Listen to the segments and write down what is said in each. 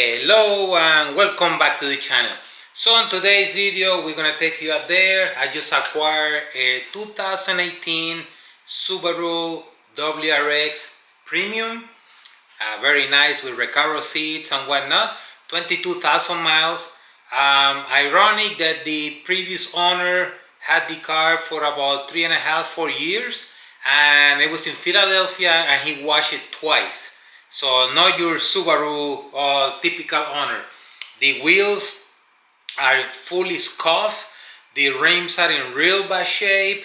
Hello and welcome back to the channel. So in today's video we're gonna take you up there. I just acquired a 2018 Subaru WRX Premium, very nice with recaro seats and whatnot, 22,000 miles. Ironic that the previous owner had the car for about 3.5–4 years, and it was in Philadelphia and he washed it twice. So not your Subaru typical owner. The wheels are fully scuffed, the rims are in real bad shape,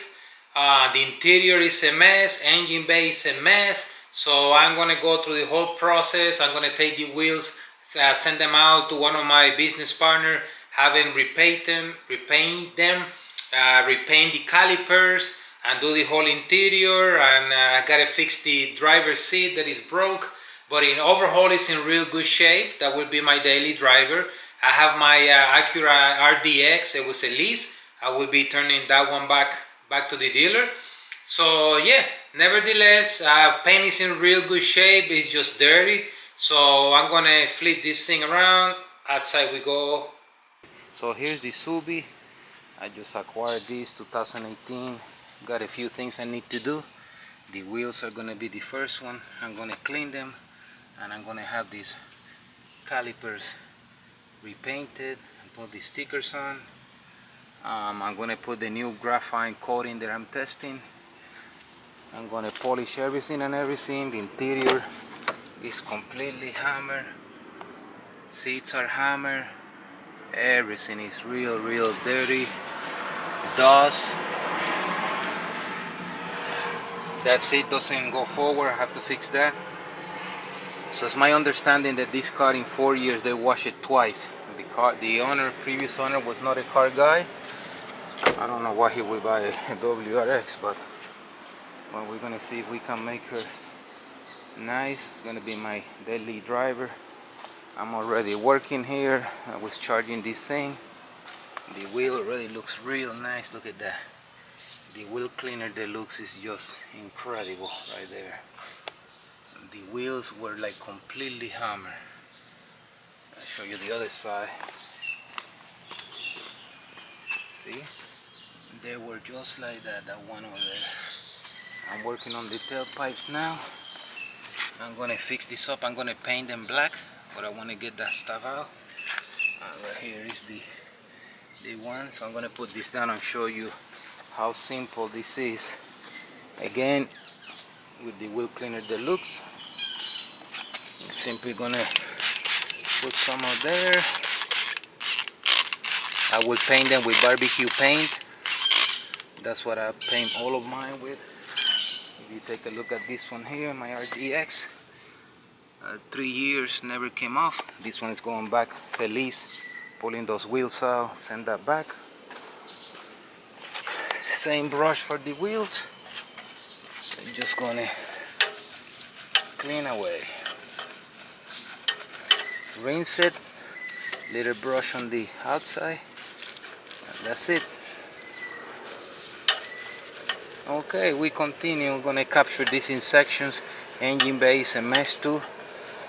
the interior is a mess, engine bay is a mess. So I'm gonna go through the whole process. I'm gonna take the wheels, send them out to one of my business partners, have him repaint them, repaint the calipers, and do the whole interior. And I gotta fix the driver's seat that is broke, but in overhaul is in real good shape. That will be my daily driver. I have my Acura RDX. It was a lease. I will be turning that one back to the dealer. So yeah, nevertheless, paint is in real good shape. It's just dirty. So I'm gonna flip this thing around. Outside we go. So here's the Subi. I just acquired this 2018. Got a few things I need to do. The wheels are gonna be the first one. I'm gonna clean them, and I'm gonna have these calipers repainted and put the stickers on. I'm gonna put the new graphene coating that I'm testing. I'm gonna polish everything and everything. The interior is completely hammered. Seats are hammered. Everything is real dirty. Dust. That seat doesn't go forward. I have to fix that. So it's my understanding that this car in 4 years they wash it twice. The previous owner was not a car guy. I don't know why he would buy a WRX, but well, we're gonna see if we can make her nice. It's gonna be my daily driver. I'm already working here. I was charging this thing. The wheel already looks real nice. Look at that. The wheel cleaner deluxe is just incredible right there. The wheels were like completely hammered. I'll show you the other side. See? They were just like that one over there. I'm working on the tailpipes now. I'm gonna fix this up. I'm gonna paint them black, but I want to get that stuff out. Right here is the one. So I'm gonna put this down and show you how simple this is. Again, with the wheel cleaner deluxe, I'm simply gonna put some out there. I will paint them with barbecue paint. That's what I paint all of mine with. If you take a look at this one here, my RDX, 3 years, never came off. This one is going back. It's a lease. Pulling those wheels out, send that back. Same brush for the wheels. So I'm just gonna clean away. Rinse it. Little brush on the outside. And that's it. Okay, we continue. We're gonna capture this in sections. Engine bay is a mess too.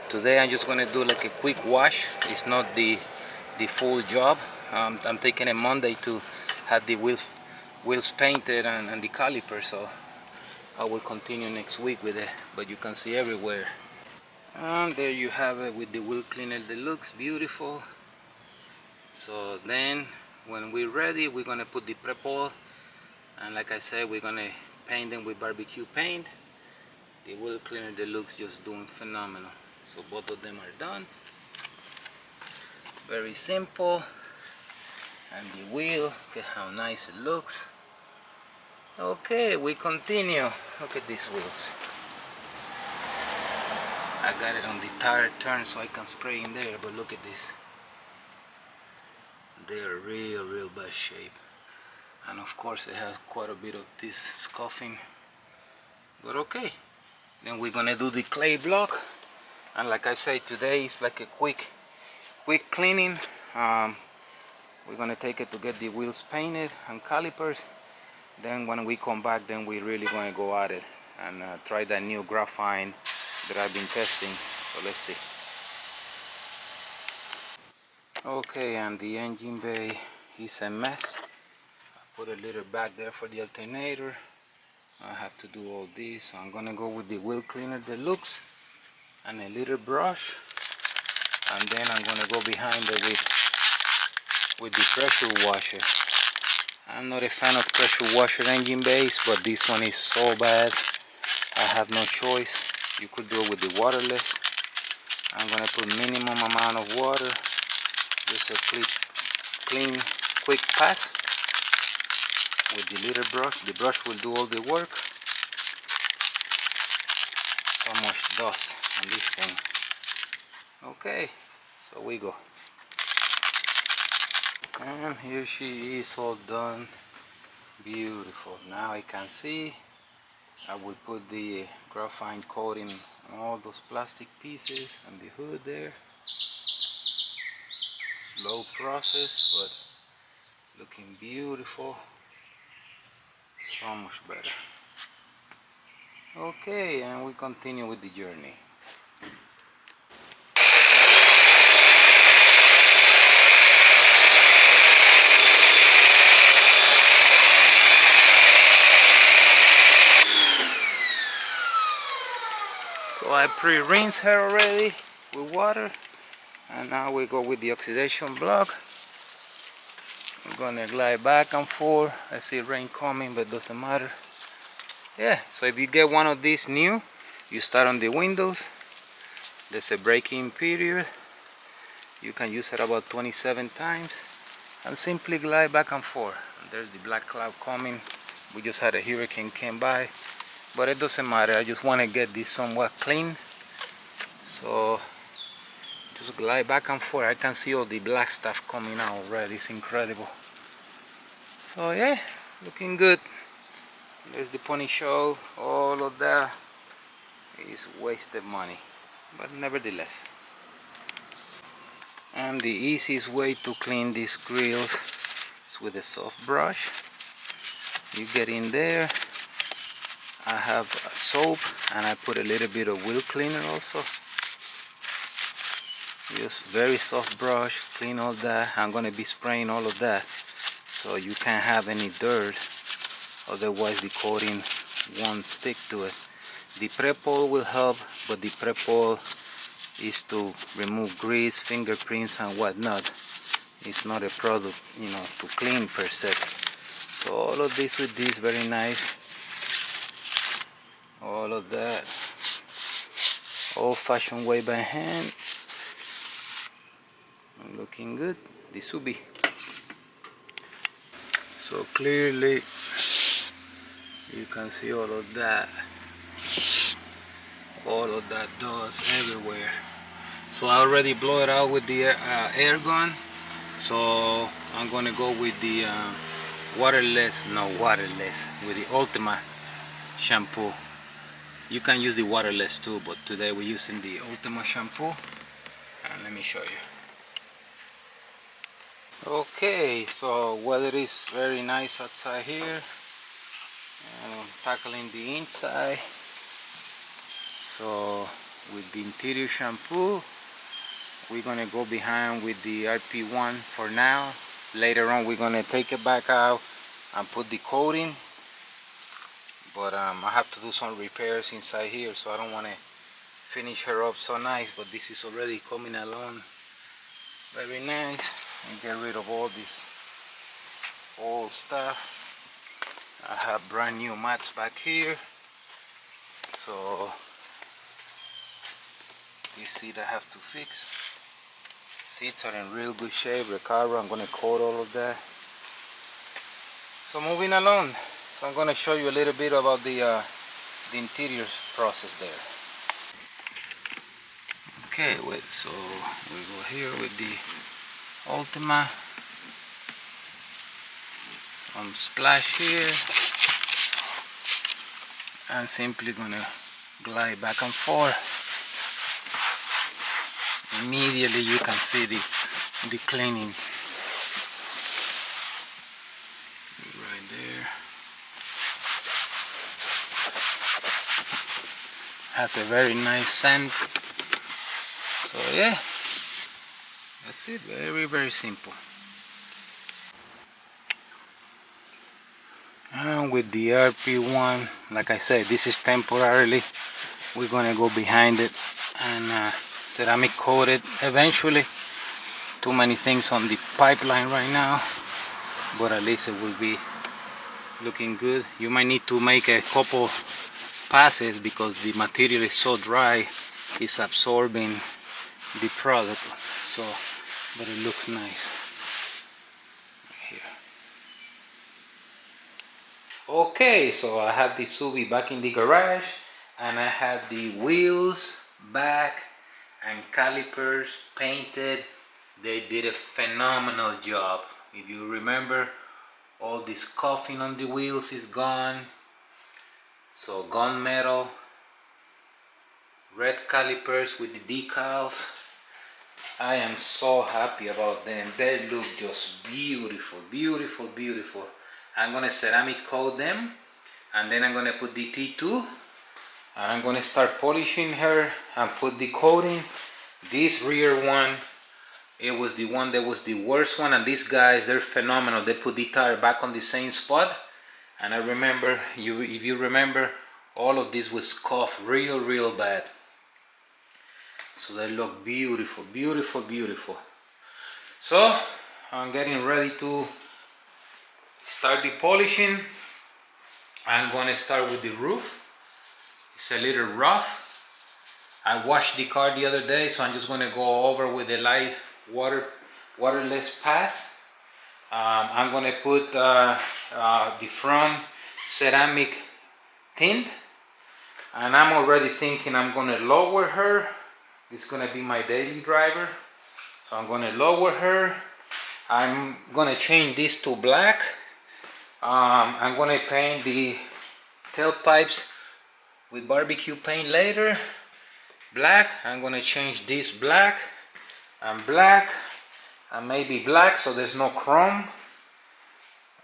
Today I'm just gonna do like a quick wash. It's not the full job. I'm taking a Monday to have the wheels painted and the caliper, so I will continue next week with it. But you can see everywhere. And there you have it with the wheel cleaner deluxe. Beautiful. So then when we're ready, we're gonna put the prep oil, and like I said, we're gonna paint them with barbecue paint. The wheel cleaner deluxe just doing phenomenal. So both of them are done. Very simple. And the wheel, look at how nice it looks. Okay, we continue. Look at these wheels. I got it on the tire turn so I can spray in there, but look at this. They're real bad shape. And of course it has quite a bit of this scuffing. But okay. Then we're gonna do the clay block. And like I say, today is like a quick cleaning. We're gonna take it to get the wheels painted and calipers. Then when we come back, then we're really gonna go at it and try that new graphene that I've been testing. So let's see. Okay, and the engine bay is a mess. I put a little back there for the alternator. I have to do all this, so I'm gonna go with the wheel cleaner deluxe and a little brush, and then I'm gonna go behind it with the pressure washer. I'm not a fan of pressure washer engine bays, but this one is so bad I have no choice. You could do it with the waterless. I'm gonna put minimum amount of water, just a clean quick pass with the little brush. The brush will do all the work. So much dust on this thing. Okay, so we go. And here she is, all done. Beautiful. Now I can see. I will put the graphene coating on all those plastic pieces and the hood there. Slow process, but looking beautiful. So much better. Okay, and we continue with the journey. So I pre-rinsed her already with water, and now we go with the oxidation block. I'm gonna glide back and forth. I see rain coming, but doesn't matter. Yeah, so if you get one of these new, you start on the windows. There's a break-in period. You can use it about 27 times and simply glide back and forth. And there's the black cloud coming. We just had a hurricane came by, but it doesn't matter. I just want to get this somewhat clean. So just glide back and forth. I can see all the black stuff coming out already. It's incredible. So yeah, looking good. There's the pony show. All of that is wasted money, but nevertheless. And the easiest way to clean these grills is with a soft brush. You get in there. I have a soap and I put a little bit of wheel cleaner also. Just very soft brush, clean all that. I'm gonna be spraying all of that so you can't have any dirt, otherwise the coating won't stick to it. The prep oil will help, but the prep oil is to remove grease, fingerprints and whatnot. It's not a product, you know, to clean per se. So all of this with this, very nice. All of that old-fashioned way by hand. Looking good, the Subi. So clearly you can see all of that dust everywhere. So I already blow it out with the air gun. So I'm gonna go with the waterless, with the Ultima shampoo. You can use the waterless too, but today we're using the Ultima shampoo. And let me show you. Okay, so weather is very nice outside here. And I'm tackling the inside. So with the interior shampoo, we're gonna go behind with the RP1 for now. Later on we're gonna take it back out and put the coating, but I have to do some repairs inside here, so I don't want to finish her up so nice. But this is already coming along very nice, and get rid of all this old stuff. I have brand new mats back here, so this seat I have to fix. Seats are in real good shape. Recaro, I'm gonna coat all of that. So moving along, so I'm gonna show you a little bit about the interior process there. Okay, wait, so we go here with the Ultima. Some splash here, and simply gonna glide back and forth. Immediately you can see the cleaning right there. Has a very nice scent. So yeah, let's That's it, very simple. And with the RP1, like I said, this is temporarily. We're gonna go behind it and ceramic coat it eventually. Too many things on the pipeline right now, but at least it will be looking good. You might need to make a couple passes because the material is so dry, it's absorbing the product. So, but it looks nice right here. Okay, so I have the Subi back in the garage, and I have the wheels back and calipers painted. They did a phenomenal job. If you remember, all this coughing on the wheels is gone. So gunmetal, red calipers with the decals. I am so happy about them. They look just beautiful, beautiful, beautiful. I'm gonna ceramic coat them, and then I'm gonna put the T2, and I'm gonna start polishing her and put the coating. This rear one, it was the one that was the worst one, and these guys, they're phenomenal. They put the tire back on the same spot, and I remember, if you remember, all of this was scuffed real bad. So they look beautiful, beautiful, beautiful. So I'm getting ready to start the polishing. I'm gonna start with the roof. It's a little rough. I washed the car the other day, so I'm just gonna go over with a light waterless pass. I'm gonna put the front ceramic tint, and I'm already thinking I'm gonna lower her. This is gonna be my daily driver, so I'm gonna lower her. I'm gonna change this to black. I'm gonna paint the tailpipes with barbecue paint later, black. I'm gonna change this black and black and maybe black, so there's no chrome,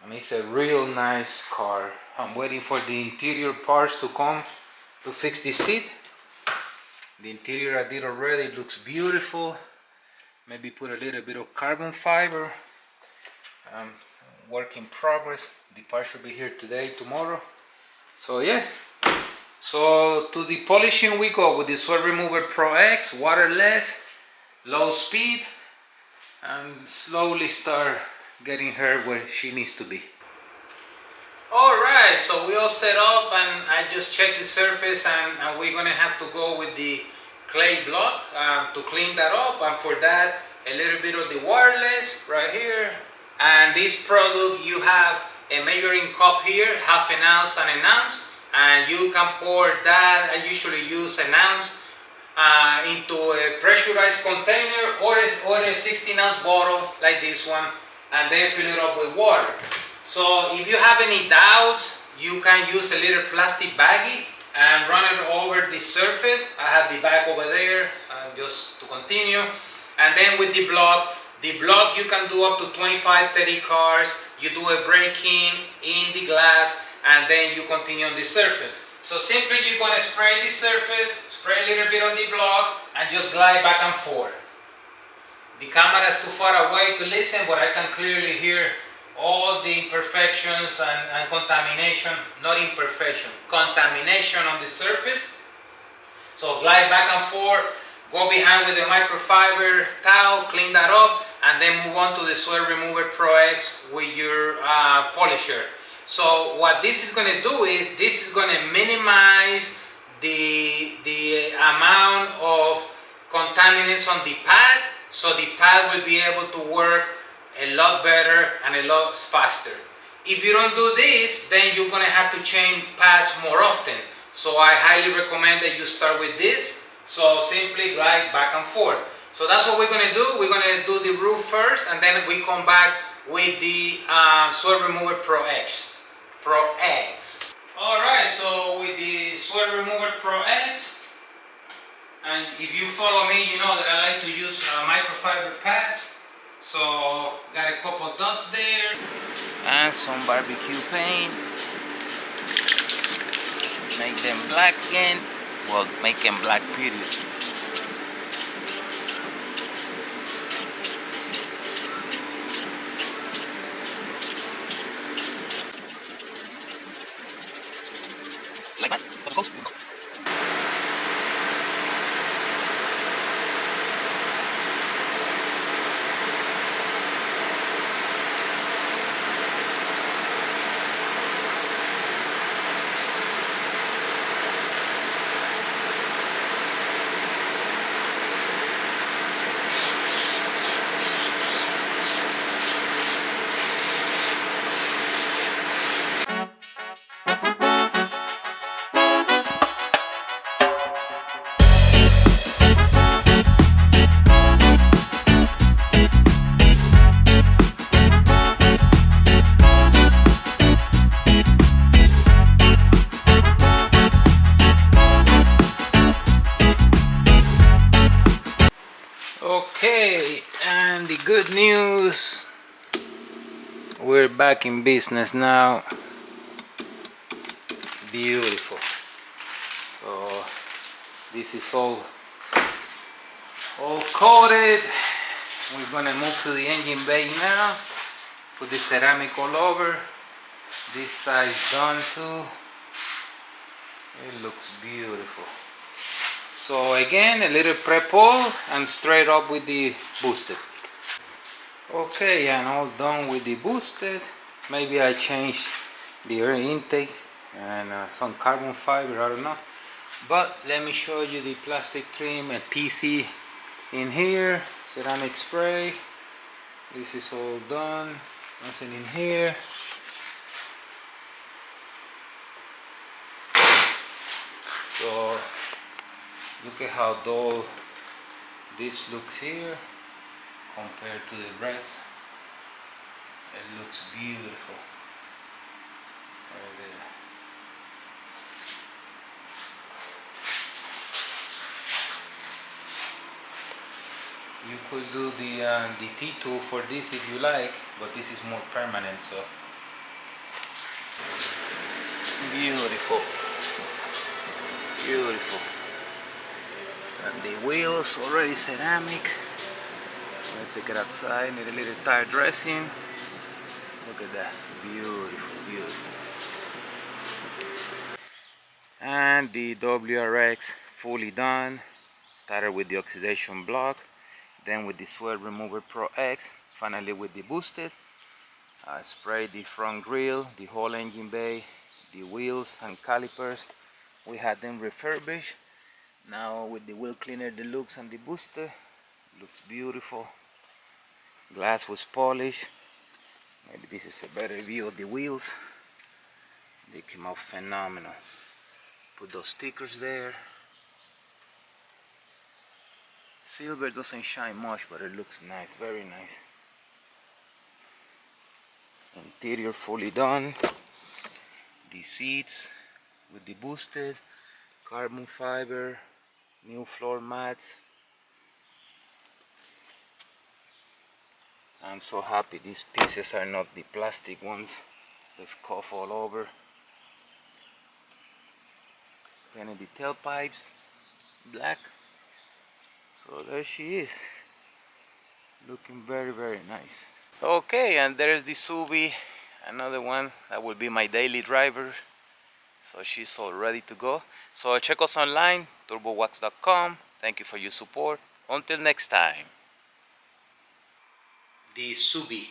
and it's a real nice car. I'm waiting for the interior parts to come to fix the seat. The interior I did already, it looks beautiful. Maybe put a little bit of carbon fiber. Work in progress. The part should be here today, tomorrow. So yeah, so to the polishing we go with the Sweat Remover Pro X, waterless, low speed, and slowly start getting her where she needs to be. Alright, so we all set up, and I just checked the surface, and we're gonna have to go with the clay block to clean that up, and for that a little bit of the waterless right here. And this product, you have a measuring cup here, half an ounce and an ounce, and you can pour that. I usually use an ounce into a pressurized container or a 16-ounce bottle like this one, and then fill it up with water. So if you have any doubts, you can use a little plastic baggie and run it over the surface. I have the bag over there, just to continue. And then with the block you can do up to 25-30 cars. You do a break-in in the glass, and then you continue on the surface. So simply you're going to spray the surface, spray a little bit on the block, and just glide back and forth. The camera is too far away to listen, but I can clearly hear all the imperfections and contamination, not imperfection, contamination on the surface. So glide back and forth, go behind with the microfiber towel, clean that up, and then move on to the Sweat Remover Pro X with your polisher. So what this is going to do is, this is going to minimize the amount of contaminants on the pad, so the pad will be able to work a lot better and a lot faster. If you don't do this, then you're going to have to change pads more often. So I highly recommend that you start with this. So simply glide back and forth. So that's what we're going to do. We're going to do the roof first, and then we come back with the Sweat Remover Pro X. Alright, so with the Sweat Remover Pro X, and if you follow me, you know that I like to use microfiber pads. So got a couple dots there, and some barbecue paint. Make them black again. Well, make them black period. Okay, and the good news, we're back in business now. Beautiful. So this is all coated. We're gonna move to the engine bay now. Put the ceramic all over. This side done too. It looks beautiful. So again, a little pre-pull and straight up with the boosted. Okay, and all done with the boosted. Maybe I changed the air intake and some carbon fiber, I don't know. But let me show you the plastic trim and PC in here, ceramic spray. This is all done. Nothing in here. So look at how dull this looks here compared to the rest. It looks beautiful right there. You could do the T2 for this if you like, but this is more permanent, so beautiful, beautiful. And the wheels already ceramic. Let's take it outside. Need a little tire dressing. Look at that, beautiful, beautiful. And the WRX fully done. Started with the oxidation block, then with the Sweat Remover Pro X, finally with the boosted. I sprayed the front grille, the whole engine bay, the wheels and calipers. We had them refurbished. Now with the wheel cleaner deluxe and the booster, looks beautiful. Glass was polished. Maybe this is a better view of the wheels. They came out phenomenal. Put those stickers there. Silver doesn't shine much, but it looks nice, very nice. Interior fully done. The seats with the boosted, carbon fiber, new floor mats. I'm so happy these pieces are not the plastic ones. There's scuff all over. Painted the tailpipes black. So there she is, looking very, very nice. Okay, and there's the Subi, another one that will be my daily driver. So she's all ready to go. So check us online, turbowax.com. Thank you for your support. Until next time. The Subi.